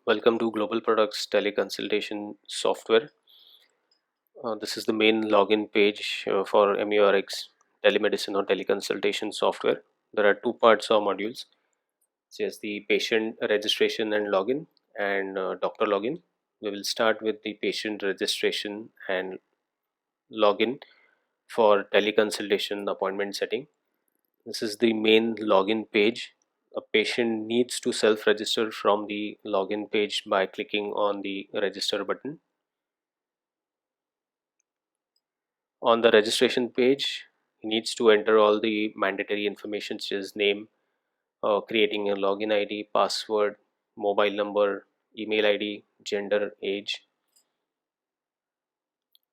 Welcome to Global Products Teleconsultation Software. This is the main login page for MURX telemedicine or teleconsultation software. There are two parts or modules, such as the patient registration and login and doctor login. We will start with the patient registration and login for teleconsultation appointment setting. This is the main login page. A patient needs to self register from the login page by clicking on the register button. On the registration page, he needs to enter all the mandatory information such as name, creating a login ID, password, mobile number, email ID, gender, age,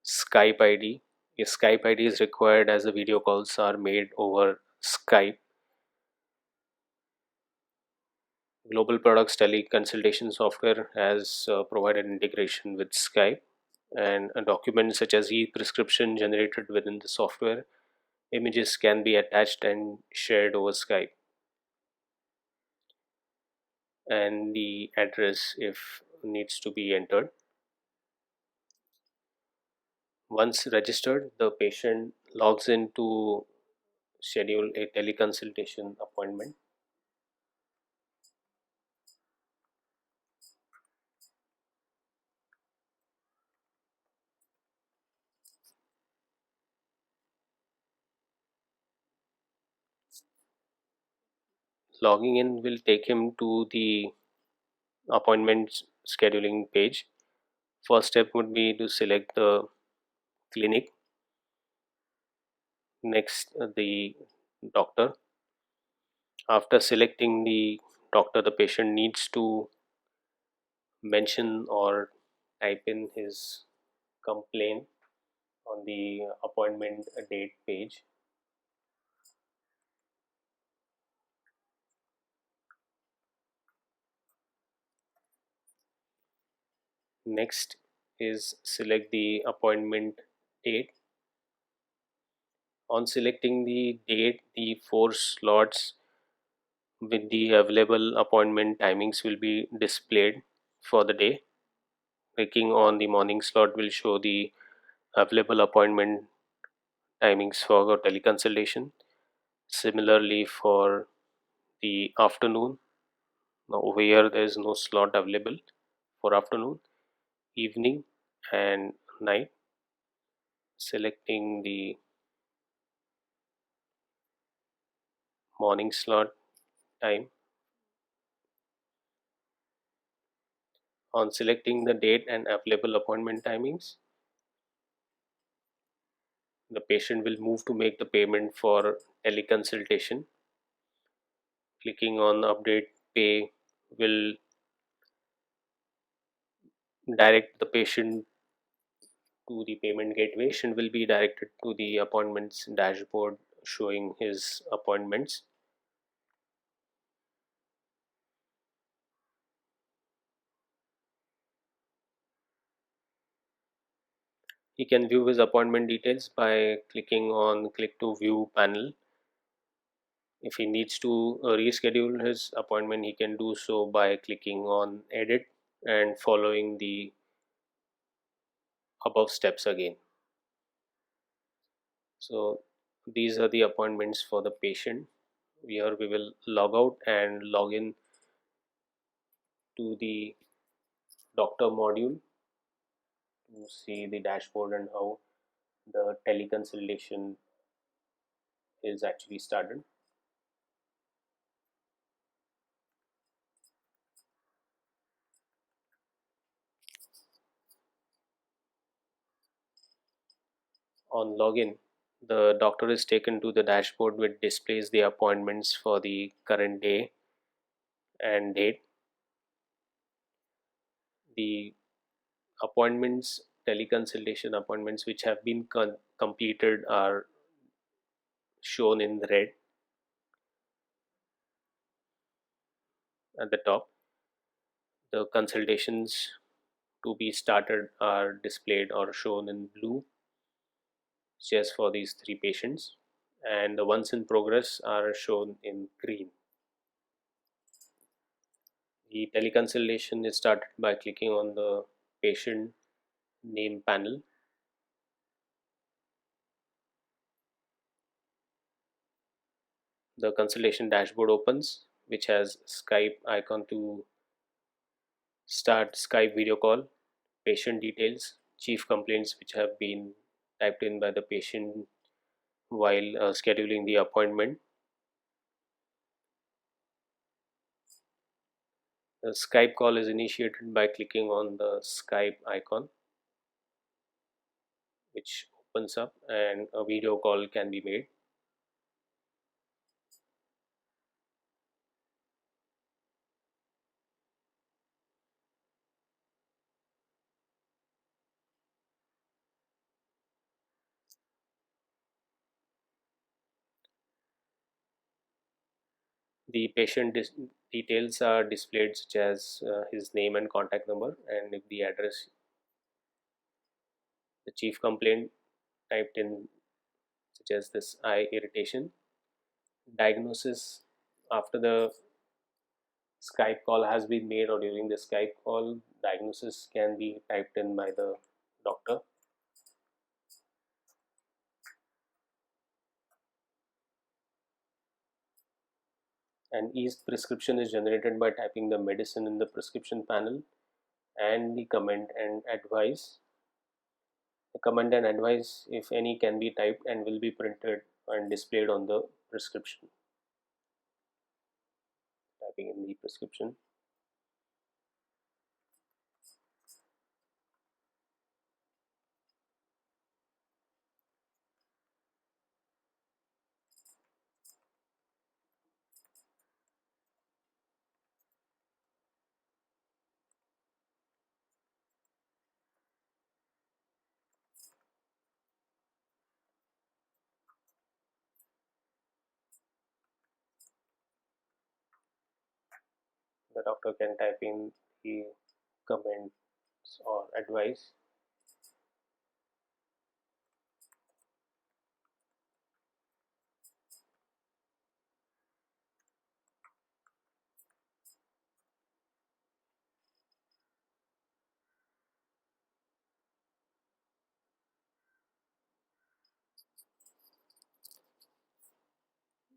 Skype ID. A Skype ID is required as the video calls are made over Skype. Global Products Teleconsultation Software has provided integration with Skype, and a document such as e-prescription generated within the software. Images can be attached and shared over Skype, and the address if needs to be entered. Once registered, the patient logs in to schedule a teleconsultation appointment. Logging in will take him to the appointment scheduling page. First step would be to select the clinic, next the doctor. After selecting the doctor, the patient needs to mention or type in his complaint on the appointment date page. Next is select the appointment date. On selecting the date, the four slots with the available appointment timings will be displayed for the day. Clicking on the morning slot will show the available appointment timings for teleconsultation. Similarly, for the afternoon, now over here there is no slot available for afternoon, evening, and night. Selecting the morning slot time. On selecting the date and available appointment timings, the patient will move to make the payment for teleconsultation. Clicking on update pay will direct the patient to the payment gateway. Patient will be directed to the appointments dashboard showing his appointments. He can view his appointment details by clicking on click to view panel. If he needs to reschedule his appointment, he can do so by clicking on edit and following the above steps again. So these are the appointments for the patient. Here we will log out and log in to the doctor module to see the dashboard and how the teleconsultation is actually started. On login, the doctor is taken to the dashboard which displays the appointments for the current day and date. The appointments, teleconsultation appointments which have been completed are shown in red at the top. The consultations to be started are displayed or shown in blue, just for these three patients, and the ones in progress are shown in green. The teleconsultation is started by clicking on the patient name panel. The consultation dashboard opens, which has Skype icon to start Skype video call, patient details, chief complaints which have been typed in by the patient while scheduling the appointment. The Skype call is initiated by clicking on the Skype icon, which opens up and a video call can be made. The details are displayed, such as his name and contact number, and if the address, the chief complaint typed in, such as this eye irritation. Diagnosis after the Skype call has been made or during the Skype call, diagnosis can be typed in by the doctor. And each prescription is generated by typing the medicine in the prescription panel and the comment and advice. The comment and advice, if any, can be typed and will be printed and displayed on the prescription. Typing in the prescription. The doctor can type in the comments or advice.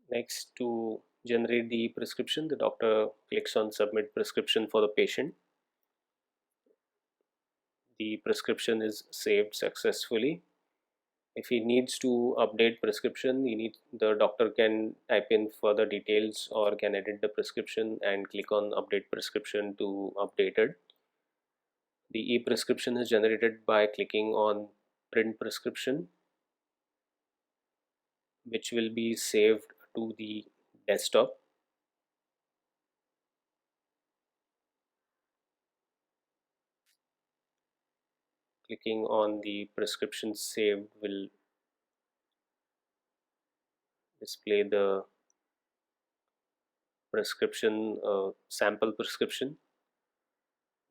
Next, to generate the prescription, the doctor clicks on submit prescription for the patient. The prescription is saved successfully. If he needs to update prescription, the doctor can type in further details or can edit the prescription and click on update prescription to update it. The e-prescription is generated by clicking on print prescription, which will be saved to the desktop. Clicking on the prescription saved will display the prescription, sample prescription,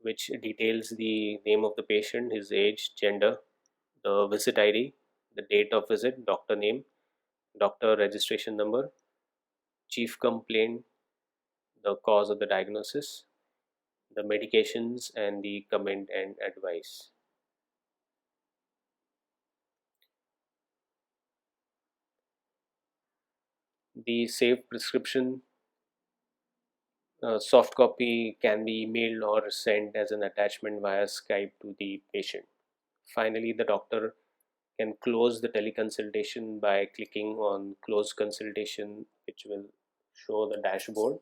which details the name of the patient, his age, gender, the visit ID, the date of visit, doctor name, doctor registration number, chief complaint, the cause of the diagnosis, the medications, and the comment and advice. The saved prescription soft copy can be emailed or sent as an attachment via Skype to the patient. Finally, the doctor can close the teleconsultation by clicking on close consultation, which will show the dashboard.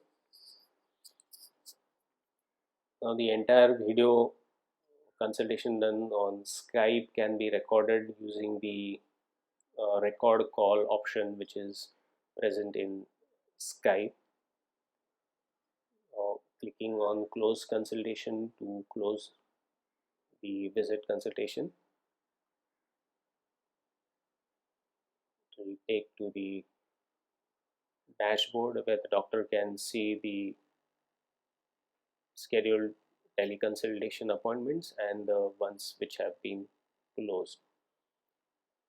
Now the entire video consultation done on Skype can be recorded using the record call option, which is present in Skype. Clicking on close consultation to close the visit consultation. It will take to the dashboard where the doctor can see the scheduled teleconsultation appointments and the ones which have been closed.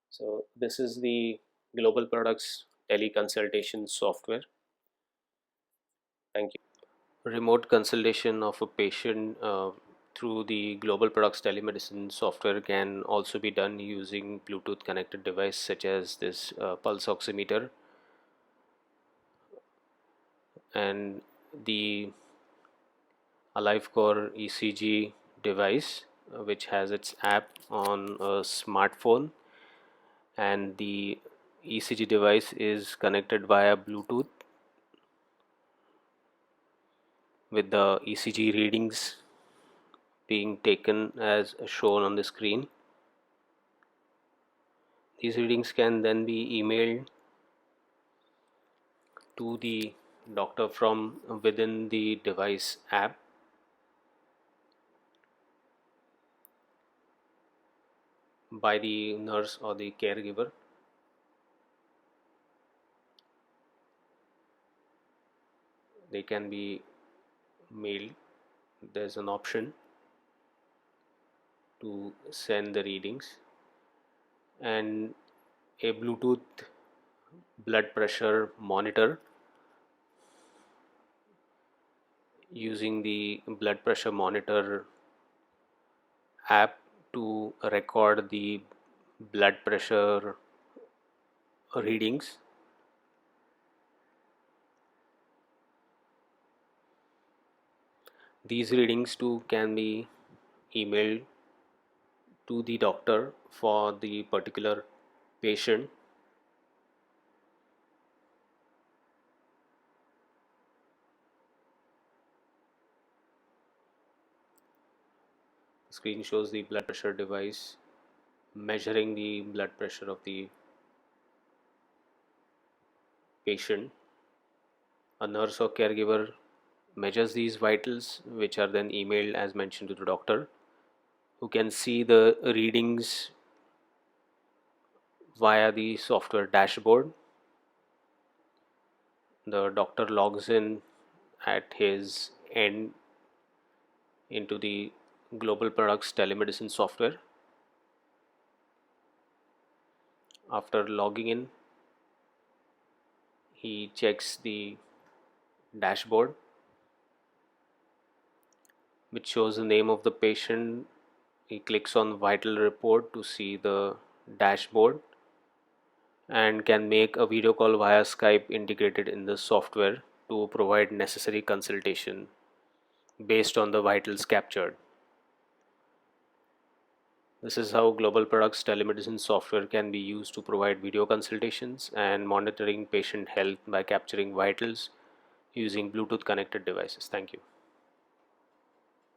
So this is the Global Products teleconsultation software. Thank you. Remote consultation of a patient through the Global Products telemedicine software can also be done using Bluetooth connected device such as this pulse oximeter and the AliveCore ECG device, which has its app on a smartphone, and the ECG device is connected via Bluetooth with the ECG readings being taken as shown on the screen. These readings can then be emailed to the doctor from within the device app. By the nurse or the caregiver. They can be mailed. There's an option to send the readings, and a Bluetooth blood pressure monitor. Using the blood pressure monitor app to record the blood pressure readings. These readings too can be emailed to the doctor for the particular patient. The screen shows the blood pressure device measuring the blood pressure of the patient. A nurse or caregiver measures these vitals, which are then emailed as mentioned to the doctor, who can see the readings via the software dashboard. The doctor logs in at his end into the Global Products telemedicine software. After logging in, he checks the dashboard, which shows the name of the patient. He clicks on vital report to see the dashboard and can make a video call via Skype integrated in the software to provide necessary consultation based on the vitals captured. This is how Global Products telemedicine software can be used to provide video consultations and monitoring patient health by capturing vitals using Bluetooth connected devices. Thank you.